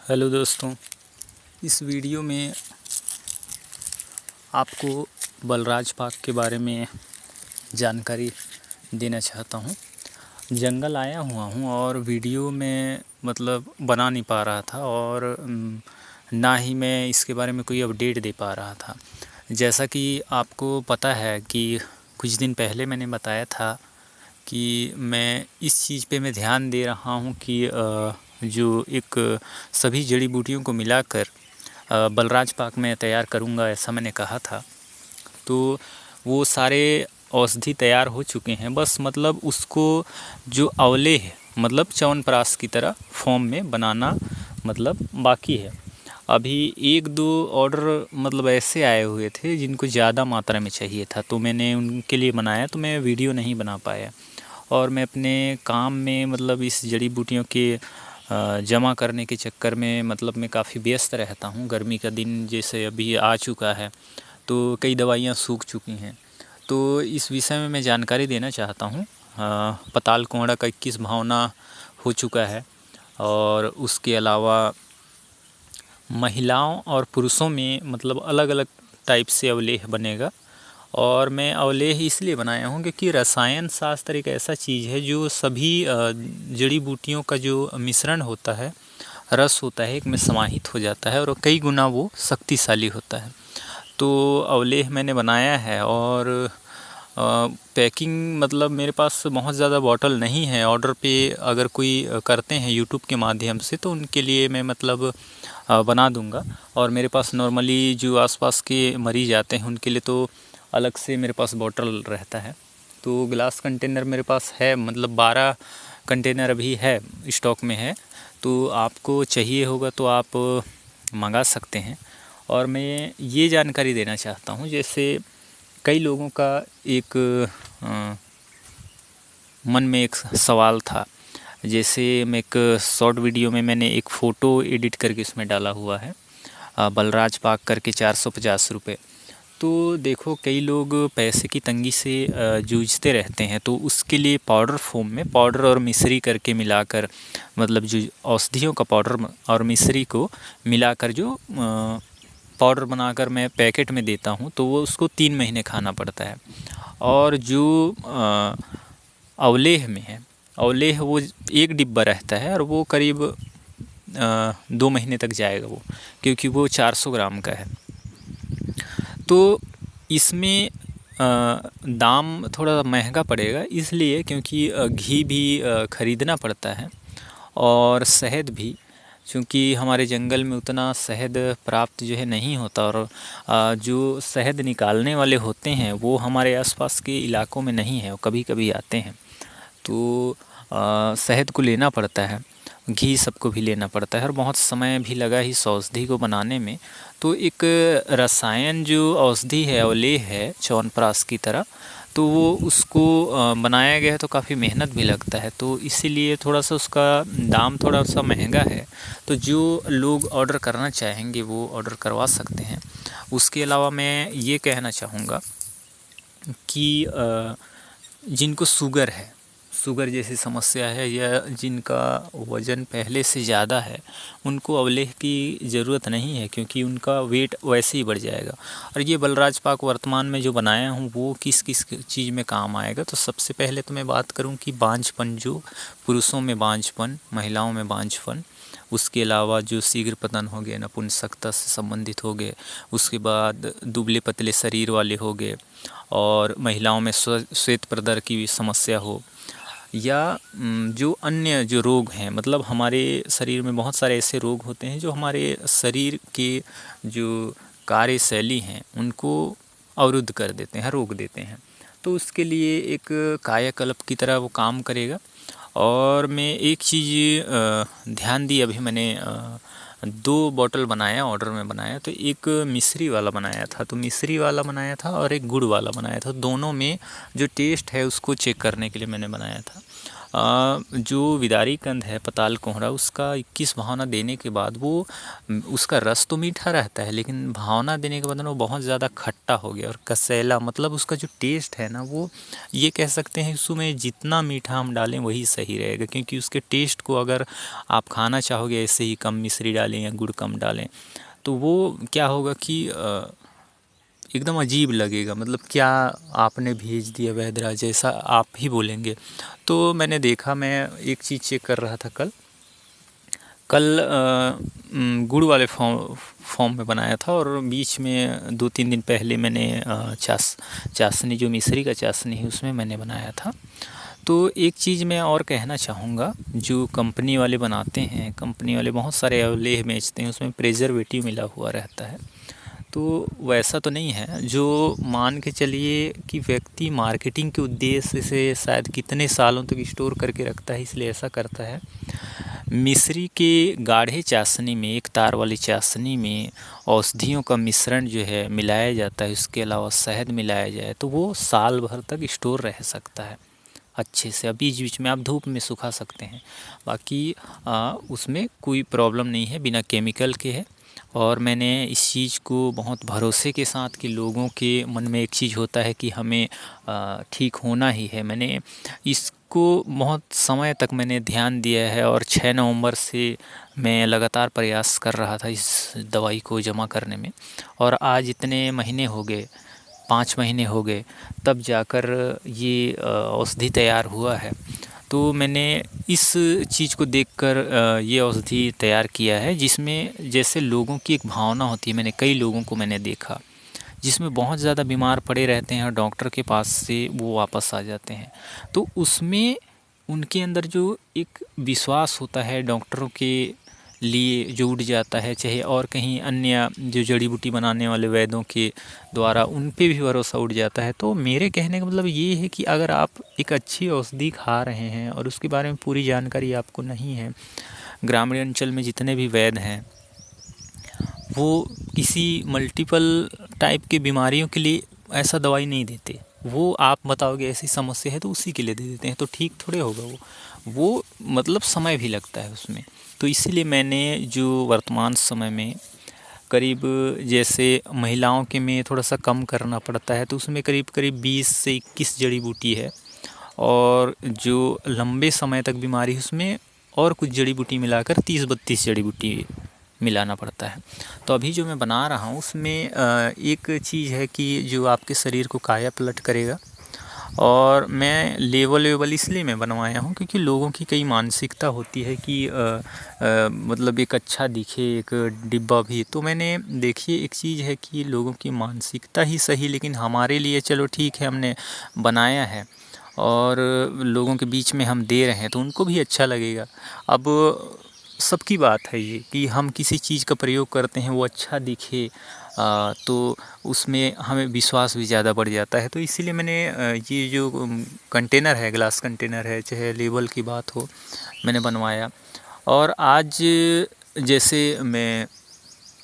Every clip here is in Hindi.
हेलो दोस्तों, इस वीडियो में आपको बलराज पार्क के बारे में जानकारी देना चाहता हूँ। जंगल आया हुआ हूँ और वीडियो में बना नहीं पा रहा था और ना ही मैं इसके बारे में कोई अपडेट दे पा रहा था। जैसा कि आपको पता है कि कुछ दिन पहले मैंने बताया था कि मैं इस चीज़ पे मैं ध्यान दे रहा हूँ कि जो एक सभी जड़ी बूटियों को मिलाकर बलराज पार्क में तैयार करूँगा, ऐसा मैंने कहा था। तो वो सारे औषधि तैयार हो चुके हैं, बस उसको जो अवलेह च्यवनप्राश की तरह फॉर्म में बनाना बाकी है। अभी एक दो ऑर्डर ऐसे आए हुए थे जिनको ज़्यादा मात्रा में चाहिए था, तो मैंने उनके लिए बनाया, तो मैं वीडियो नहीं बना पाया। और मैं अपने काम में इस जड़ी बूटियों के जमा करने के चक्कर में मैं काफ़ी व्यस्त रहता हूँ। गर्मी का दिन जैसे अभी आ चुका है तो कई दवाइयाँ सूख चुकी हैं, तो इस विषय में मैं जानकारी देना चाहता हूँ। पताल कोहड़ा का 21 भावना हो चुका है और उसके अलावा महिलाओं और पुरुषों में अलग अलग टाइप से अवलेह बनेगा। और मैं अवलेह इसलिए बनाया हूँ क्योंकि रसायन शास्त्र एक ऐसा चीज़ है जो सभी जड़ी बूटियों का जो मिश्रण होता है, रस होता है, एक में समाहित हो जाता है और कई गुना वो शक्तिशाली होता है। तो अवलेह मैंने बनाया है और पैकिंग मेरे पास बहुत ज़्यादा बॉटल नहीं है। ऑर्डर पे अगर कोई करते हैं यूट्यूब के माध्यम से तो उनके लिए मैं बना दूंगा। और मेरे पास नॉर्मली जो आसपास के मरीज़ आते हैं उनके लिए तो अलग से मेरे पास बॉटल रहता है। तो ग्लास कंटेनर मेरे पास है, 12 कंटेनर अभी है, स्टॉक में है। तो आपको चाहिए होगा तो आप मंगा सकते हैं। और मैं ये जानकारी देना चाहता हूँ, जैसे कई लोगों का एक मन में एक सवाल था। जैसे मैं एक शॉर्ट वीडियो में मैंने एक फ़ोटो एडिट करके उसमें डाला हुआ है, बलराज पार्क करके 450 रुपये। तो देखो, कई लोग पैसे की तंगी से जूझते रहते हैं, तो उसके लिए पाउडर फॉर्म में पाउडर और मिश्री करके मिलाकर जो औषधियों का पाउडर और मिश्री को मिलाकर जो पाउडर बनाकर मैं पैकेट में देता हूँ, तो वो उसको 3 महीने खाना पड़ता है। और जो अवलेह में है, अवलेह वो एक डिब्बा रहता है और वो करीब 2 महीने तक जाएगा वो, क्योंकि वो 400 ग्राम का है। तो इसमें दाम थोड़ा महंगा पड़ेगा इसलिए क्योंकि घी भी ख़रीदना पड़ता है और शहद भी, क्योंकि हमारे जंगल में उतना शहद प्राप्त जो है नहीं होता। और जो शहद निकालने वाले होते हैं वो हमारे आसपास के इलाकों में नहीं है, वो कभी कभी आते हैं। तो शहद को लेना पड़ता है, घी सबको भी लेना पड़ता है और बहुत समय भी लगा इस औषधि को बनाने में। तो एक रसायन जो औषधि है, अवलेह है च्यवनप्राश की तरह, तो वो उसको बनाया गया है तो काफ़ी मेहनत भी लगता है, तो इसीलिए थोड़ा सा उसका दाम थोड़ा सा महंगा है। तो जो लोग ऑर्डर करना चाहेंगे वो ऑर्डर करवा सकते हैं। उसके अलावा मैं ये कहना चाहूँगा कि जिनको शुगर जैसी समस्या है या जिनका वज़न पहले से ज़्यादा है, उनको अवलेह की ज़रूरत नहीं है, क्योंकि उनका वेट वैसे ही बढ़ जाएगा। और ये बलराज पार्क वर्तमान में जो बनाया हूँ वो किस किस चीज़ में काम आएगा, तो सबसे पहले तो मैं बात करूँ कि बांझपन, जो पुरुषों में बांझपन, महिलाओं में बांझपन, उसके अलावा जो शीघ्र पतन हो गए, नपुंसकता से संबंधित हो गए, उसके बाद दुबले पतले शरीर वाले हो गए, और महिलाओं में श्वेत प्रदर की समस्या हो, या जो अन्य जो रोग हैं, हमारे शरीर में बहुत सारे ऐसे रोग होते हैं जो हमारे शरीर के जो कार्यशैली हैं उनको अवरुद्ध कर देते हैं, रोक देते हैं। तो उसके लिए एक कायाकल्प की तरह वो काम करेगा। और मैं एक चीज़ ध्यान दी, अभी मैंने 2 बॉटल बनाया, ऑर्डर में बनाया, तो एक मिश्री वाला बनाया था, और एक गुड़ वाला बनाया था। दोनों में जो टेस्ट है उसको चेक करने के लिए मैंने बनाया था। जो विदारी कंद है पताल कोहड़ा, उसका 21 भावना देने के बाद वो उसका रस तो मीठा रहता है, लेकिन भावना देने के बाद ना वो बहुत ज़्यादा खट्टा हो गया और कसैला, मतलब उसका जो टेस्ट है ना, वो ये कह सकते हैं उसमें जितना मीठा हम डालें वही सही रहेगा, क्योंकि उसके टेस्ट को अगर आप खाना चाहोगे ऐसे ही कम मिश्री डालें या गुड़ कम डालें तो वो क्या होगा कि एकदम अजीब लगेगा, मतलब क्या आपने भेज दिया वैदराज, जैसा आप ही बोलेंगे। तो मैंने देखा, मैं एक चीज़ चेक कर रहा था कल गुड़ वाले फॉर्म में बनाया था, और बीच में 2-3 दिन पहले मैंने चाशनी जो मिश्री का चाशनी है उसमें मैंने बनाया था। तो एक चीज़ मैं और कहना चाहूँगा, जो कंपनी वाले बनाते हैं, कंपनी वाले बहुत सारे अवलेह बेचते हैं, उसमें प्रिजर्वेटिव मिला हुआ रहता है। तो वैसा तो नहीं है, जो मान के चलिए कि व्यक्ति मार्केटिंग के उद्देश्य से शायद कितने सालों तक स्टोर करके रखता है, इसलिए ऐसा करता है। मिश्री के गाढ़े चाशनी में, एक तार वाली चाशनी में औषधियों का मिश्रण जो है मिलाया जाता है, उसके अलावा शहद मिलाया जाए तो वो साल भर तक स्टोर रह सकता है अच्छे से। बीच बीच में आप धूप में सुखा सकते हैं, बाकी उसमें कोई प्रॉब्लम नहीं है, बिना केमिकल के है। और मैंने इस चीज़ को बहुत भरोसे के साथ, कि लोगों के मन में एक चीज़ होता है कि हमें ठीक होना ही है, मैंने इसको बहुत समय तक मैंने ध्यान दिया है, और 6 नवंबर से मैं लगातार प्रयास कर रहा था इस दवाई को जमा करने में, और आज इतने महीने हो गए, 5 महीने हो गए, तब जाकर ये औषधि तैयार हुआ है। तो मैंने इस चीज़ को देखकर ये औषधि तैयार किया है, जिसमें जैसे लोगों की एक भावना होती है, मैंने कई लोगों को मैंने देखा जिसमें बहुत ज़्यादा बीमार पड़े रहते हैं और डॉक्टर के पास से वो वापस आ जाते हैं, तो उसमें उनके अंदर जो एक विश्वास होता है डॉक्टरों के लिए जो उठ जाता है, चाहे और कहीं अन्य जो जड़ी बूटी बनाने वाले वैद्यों के द्वारा उन पे भी भरोसा उठ जाता है। तो मेरे कहने का मतलब ये है कि अगर आप एक अच्छी औषधि खा रहे हैं और उसके बारे में पूरी जानकारी आपको नहीं है, ग्रामीण अंचल में जितने भी वैद्य हैं वो किसी मल्टीपल टाइप के बीमारियों के लिए ऐसा दवाई नहीं देते, वो आप बताओगे ऐसी समस्या है तो उसी के लिए दे देते हैं, तो ठीक थोड़े होगा वो मतलब समय भी लगता है उसमें। तो इसीलिए मैंने जो वर्तमान समय में करीब, जैसे महिलाओं के में थोड़ा सा कम करना पड़ता है, तो उसमें करीब करीब 20 से 21 जड़ी बूटी है, और जो लंबे समय तक बीमारी है उसमें और कुछ जड़ी बूटी मिलाकर 30-32 जड़ी बूटी मिलाना पड़ता है। तो अभी जो मैं बना रहा हूँ उसमें एक चीज़ है कि जो आपके शरीर को काया पलट करेगा, और मैं लेवल इसलिए मैं बनवाया हूँ क्योंकि लोगों की कई मानसिकता होती है कि मतलब एक अच्छा दिखे एक डिब्बा भी, तो मैंने देखिए एक चीज़ है कि लोगों की मानसिकता ही सही, लेकिन हमारे लिए चलो ठीक है, हमने बनाया है और लोगों के बीच में हम दे रहे हैं तो उनको भी अच्छा लगेगा। अब सबकी बात है ये कि हम किसी चीज़ का प्रयोग करते हैं वो अच्छा दिखे, तो उसमें हमें विश्वास भी ज़्यादा बढ़ जाता है। तो इसीलिए मैंने ये जो कंटेनर है, ग्लास कंटेनर है, चाहे लेबल की बात हो, मैंने बनवाया। और आज जैसे मैं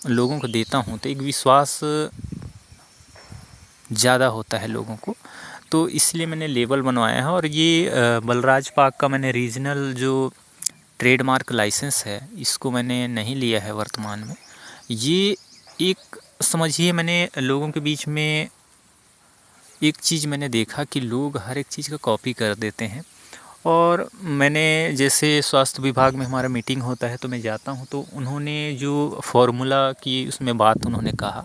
लोगों को देता हूँ तो एक विश्वास ज़्यादा होता है लोगों को, तो इसलिए मैंने लेबल बनवाया है। और ये बलराज पाक का मैंने रीजनल जो ट्रेडमार्क लाइसेंस है इसको मैंने नहीं लिया है वर्तमान में। ये एक समझिए, मैंने लोगों के बीच में एक चीज़ मैंने देखा कि लोग हर एक चीज़ का कॉपी कर देते हैं, और मैंने जैसे स्वास्थ्य विभाग में हमारा मीटिंग होता है तो मैं जाता हूँ, तो उन्होंने जो फॉर्मूला की उसमें बात उन्होंने कहा,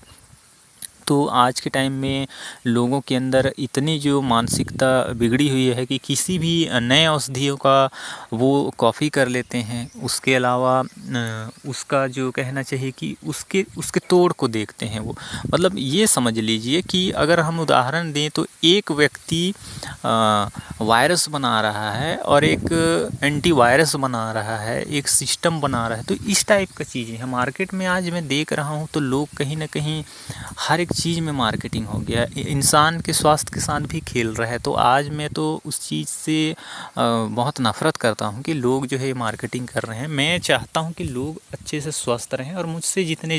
तो आज के टाइम में लोगों के अंदर इतनी जो मानसिकता बिगड़ी हुई है कि किसी भी नए औषधियों का वो कॉपी कर लेते हैं, उसके अलावा उसका जो कहना चाहिए कि उसके तोड़ को देखते हैं वो। मतलब ये समझ लीजिए कि अगर हम उदाहरण दें तो एक व्यक्ति वायरस बना रहा है और एक एंटीवायरस बना रहा है, एक सिस्टम बना रहा है, तो इस टाइप का चीज़ें हैं मार्केट में आज मैं देख रहा हूँ। तो लोग कहीं ना कहीं हर एक चीज़ में मार्केटिंग हो गया, इंसान के स्वास्थ्य के साथ भी खेल रहा है। तो आज मैं तो उस चीज़ से बहुत नफ़रत करता हूँ कि लोग जो है मार्केटिंग कर रहे हैं। मैं चाहता हूँ कि लोग अच्छे से स्वस्थ रहें, और मुझसे जितने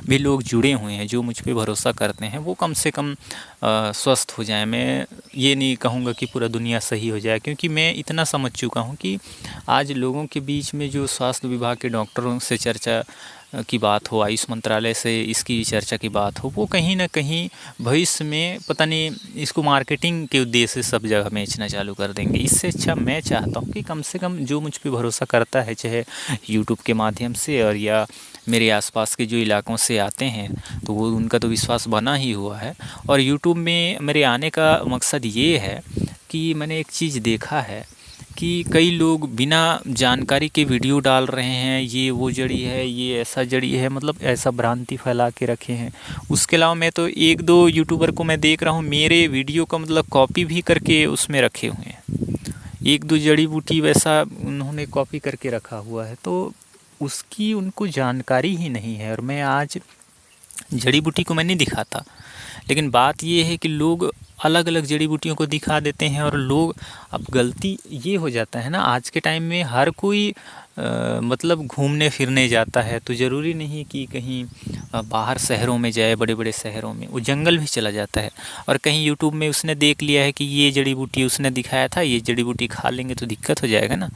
भी लोग जुड़े हुए हैं, जो मुझ पे भरोसा करते हैं, वो कम से कम स्वस्थ हो जाएं। मैं ये नहीं कहूँगा कि पूरा दुनिया सही हो जाए, क्योंकि मैं इतना समझ चुका हूँ कि आज लोगों के बीच में जो स्वास्थ्य विभाग के डॉक्टरों से चर्चा की बात हो, आयुष मंत्रालय से इसकी चर्चा की बात हो, वो कहीं ना कहीं भविष्य में पता नहीं इसको मार्केटिंग के उद्देश्य से सब जगह बेचना चालू कर देंगे। इससे अच्छा मैं चाहता हूँ कि कम से कम जो मुझ पे भरोसा करता है, चाहे यूट्यूब के माध्यम से और या मेरे आसपास के जो इलाकों से आते हैं, तो वो उनका तो विश्वास बना ही हुआ है। और यूट्यूब में मेरे आने का मकसद ये है कि मैंने एक चीज़ देखा है कि कई लोग बिना जानकारी के वीडियो डाल रहे हैं, ये वो जड़ी है, ये ऐसा जड़ी है, मतलब ऐसा भ्रांति फैला के रखे हैं। उसके अलावा मैं तो एक दो यूट्यूबर को मैं देख रहा हूँ, मेरे वीडियो का मतलब कॉपी भी करके उसमें रखे हुए हैं। एक दो जड़ी बूटी वैसा उन्होंने कॉपी करके रखा हुआ है, तो उसकी उनको जानकारी ही नहीं है। और मैं आज जड़ी बूटी को मैं नहीं दिखाता, लेकिन बात ये है कि लोग अलग अलग जड़ी बूटियों को दिखा देते हैं। और लोग, अब गलती ये हो जाता है ना, आज के टाइम में हर कोई मतलब घूमने फिरने जाता है, तो ज़रूरी नहीं कि कहीं बाहर शहरों में जाए, बड़े बड़े शहरों में, वो जंगल भी चला जाता है। और कहीं यूट्यूब में उसने देख लिया है कि ये जड़ी बूटी उसने दिखाया था, ये जड़ी बूटी खा लेंगे तो दिक्कत हो जाएगा ना।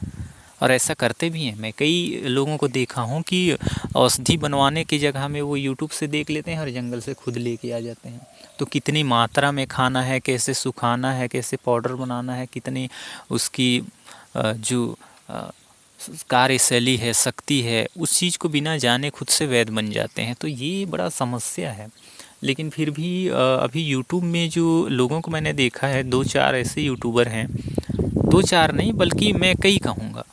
और ऐसा करते भी हैं। मैं कई लोगों को देखा हूँ कि औषधि बनवाने की जगह में वो यूट्यूब से देख लेते हैं और जंगल से खुद लेके आ जाते हैं। तो कितनी मात्रा में खाना है, कैसे सुखाना है, कैसे पाउडर बनाना है, कितनी उसकी जो कार्यशैली है, शक्ति है, उस चीज़ को बिना जाने खुद से वैद्य बन जाते हैं। तो ये बड़ा समस्या है। लेकिन फिर भी अभी यूट्यूब में जो लोगों को मैंने देखा है, 2-4 ऐसे यूट्यूबर हैं, 2-4 नहीं बल्कि मैं कई कहूँगा,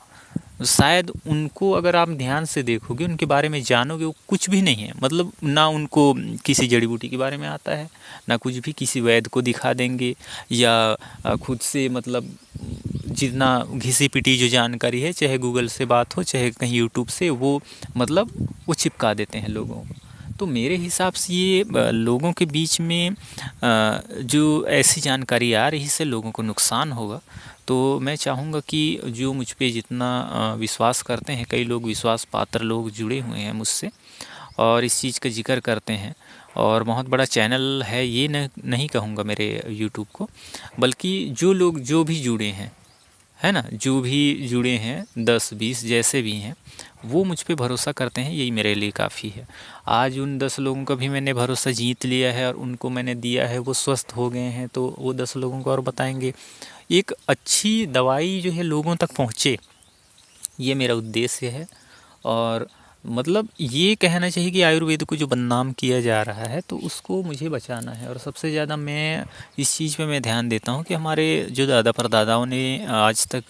शायद उनको अगर आप ध्यान से देखोगे, उनके बारे में जानोगे, वो कुछ भी नहीं है। मतलब ना उनको किसी जड़ी बूटी के बारे में आता है, ना कुछ भी, किसी वैद्य को दिखा देंगे या खुद से मतलब जितना घिसी पिटी जो जानकारी है, चाहे गूगल से बात हो, चाहे कहीं यूट्यूब से, वो मतलब वो चिपका देते हैं लोगों को। तो मेरे हिसाब से ये लोगों के बीच में जो ऐसी जानकारी आ रही है, इससे लोगों को नुकसान होगा। तो मैं चाहूँगा कि जो मुझ पे जितना विश्वास करते हैं, कई लोग विश्वास पात्र लोग जुड़े हुए हैं मुझसे और इस चीज़ का जिक्र करते हैं, और बहुत बड़ा चैनल है ये नहीं कहूँगा मेरे यूट्यूब को, बल्कि जो लोग जो भी जुड़े हैं, है ना, जो भी जुड़े हैं 10-20 जैसे भी हैं, वो मुझ पे भरोसा करते हैं, यही मेरे लिए काफ़ी है। आज उन 10 लोगों का भी मैंने भरोसा जीत लिया है और उनको मैंने दिया है, वो स्वस्थ हो गए हैं, तो वो 10 लोगों को और बताएंगे। एक अच्छी दवाई जो है लोगों तक पहुँचे, ये मेरा उद्देश्य है। और मतलब ये कहना चाहिए कि आयुर्वेद को जो बदनाम किया जा रहा है, तो उसको मुझे बचाना है। और सबसे ज़्यादा मैं इस चीज़ पे मैं ध्यान देता हूँ कि हमारे जो दादा परदादाओं ने आज तक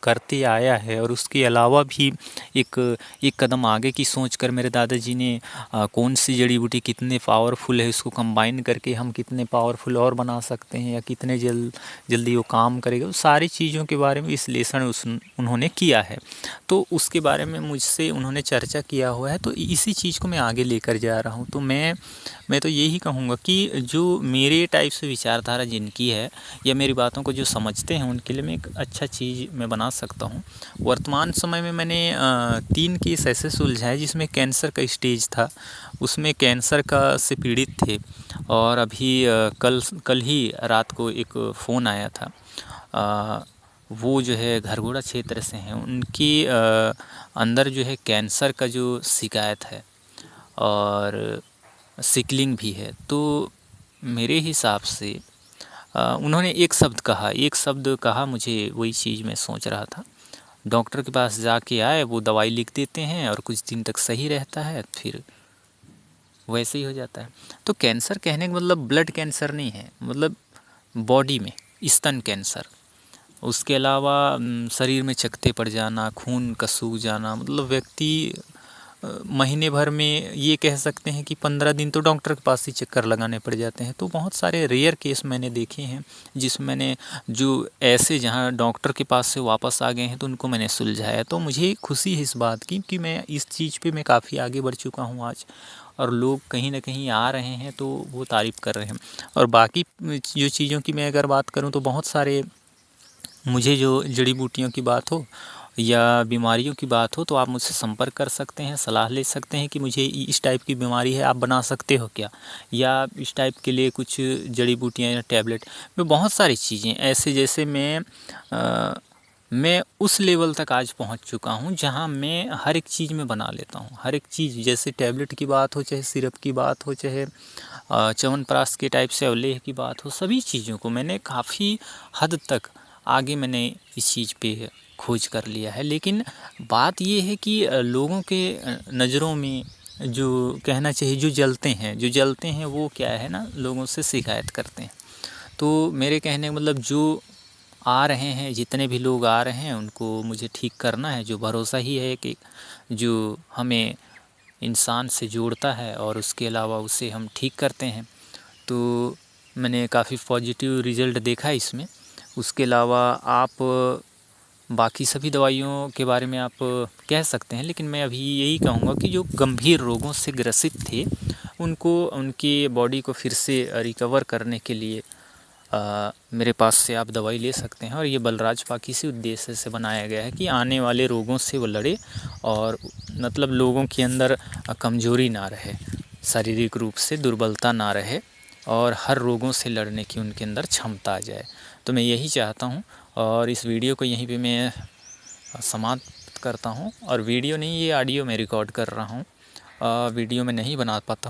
करते आया है, और उसके अलावा भी एक कदम आगे की सोच कर मेरे दादाजी ने कौन सी जड़ी बूटी कितने पावरफुल है, उसको कंबाइन करके हम कितने पावरफुल और बना सकते हैं, या कितने जल्दी वो काम करेगा, उस सारी चीज़ों के बारे में विश्लेषण उन्होंने किया है। तो उसके बारे में मुझसे उन्होंने चर्चा किया हुआ है, तो इसी चीज़ को मैं आगे लेकर जा रहा हूँ। तो मैं तो यही कहूँगा कि जो मेरे टाइप से विचारधारा जिनकी है, या मेरी बातों को जो समझते हैं, उनके लिए मैं एक अच्छा चीज़ मैं बना सकता हूँ। वर्तमान समय में मैंने 3 केस ऐसे सुलझाए जिसमें कैंसर का स्टेज था, उसमें कैंसर का से पीड़ित थे। और अभी कल ही रात को एक फ़ोन आया था, वो जो है घरघोड़ा क्षेत्र से हैं, उनकी अंदर जो है कैंसर का जो शिकायत है और सिकलिंग भी है। तो मेरे हिसाब से उन्होंने एक शब्द कहा मुझे, वही चीज़ मैं सोच रहा था। डॉक्टर के पास जाके आए, वो दवाई लिख देते हैं और कुछ दिन तक सही रहता है, फिर वैसे ही हो जाता है। तो कैंसर कहने का मतलब ब्लड कैंसर नहीं है, मतलब बॉडी में स्तन कैंसर, उसके अलावा शरीर में चकत्ते पड़ जाना, खून का सूख जाना, मतलब व्यक्ति महीने भर में ये कह सकते हैं कि 15 दिन तो डॉक्टर के पास ही चक्कर लगाने पड़ जाते हैं। तो बहुत सारे रेयर केस मैंने देखे हैं जिसमें मैंने जो ऐसे जहाँ डॉक्टर के पास से वापस आ गए हैं तो उनको मैंने सुलझाया। तो मुझे खुशी है इस बात की कि मैं इस चीज़ पे मैं काफ़ी आगे बढ़ चुका हूँ आज, और लोग कहीं ना कहीं आ रहे हैं तो वो तारीफ़ कर रहे हैं। और बाकी जो चीज़ों की मैं अगर बात करूँ तो बहुत सारे, मुझे जो जड़ी बूटियों की बात हो या बीमारियों की बात हो तो आप मुझसे संपर्क कर सकते हैं, सलाह ले सकते हैं कि मुझे इस टाइप की बीमारी है, आप बना सकते हो क्या, या इस टाइप के लिए कुछ जड़ी बूटियाँ या टैबलेट। मैं बहुत सारी चीज़ें ऐसे, जैसे मैं उस लेवल तक आज पहुंच चुका हूं जहां मैं हर एक चीज़ में बना लेता हूं, हर एक चीज़, जैसे टैबलेट की बात हो, चाहे सिरप की बात हो, चाहे च्यवनप्राश के टाइप से अवलेह की बात हो, सभी चीज़ों को मैंने काफ़ी हद तक आगे मैंने इस चीज़ पे खोज कर लिया है। लेकिन बात ये है कि लोगों के नज़रों में जो कहना चाहिए, जो जलते हैं वो क्या है ना, लोगों से शिकायत करते हैं। तो मेरे कहने का मतलब, जो आ रहे हैं, जितने भी लोग आ रहे हैं उनको मुझे ठीक करना है। जो भरोसा ही है कि जो हमें इंसान से जोड़ता है और उसके अलावा उसे हम ठीक करते हैं। तो मैंने काफ़ी पॉजिटिव रिज़ल्ट देखा है इसमें। उसके अलावा आप बाकी सभी दवाइयों के बारे में आप कह सकते हैं, लेकिन मैं अभी यही कहूँगा कि जो गंभीर रोगों से ग्रसित थे उनको, उनकी बॉडी को फिर से रिकवर करने के लिए मेरे पास से आप दवाई ले सकते हैं। और ये बलराज पाक इसी उद्देश्य से बनाया गया है कि आने वाले रोगों से वो लड़े, और मतलब लोगों के अंदर कमज़ोरी ना रहे, शारीरिक रूप से दुर्बलता ना रहे, और हर रोगों से लड़ने की उनके अंदर क्षमता आ जाए। तो मैं यही चाहता हूँ, और इस वीडियो को यहीं पे मैं समाप्त करता हूँ। और वीडियो नहीं, ये ऑडियो मैं रिकॉर्ड कर रहा हूँ, वीडियो में नहीं बना पाता।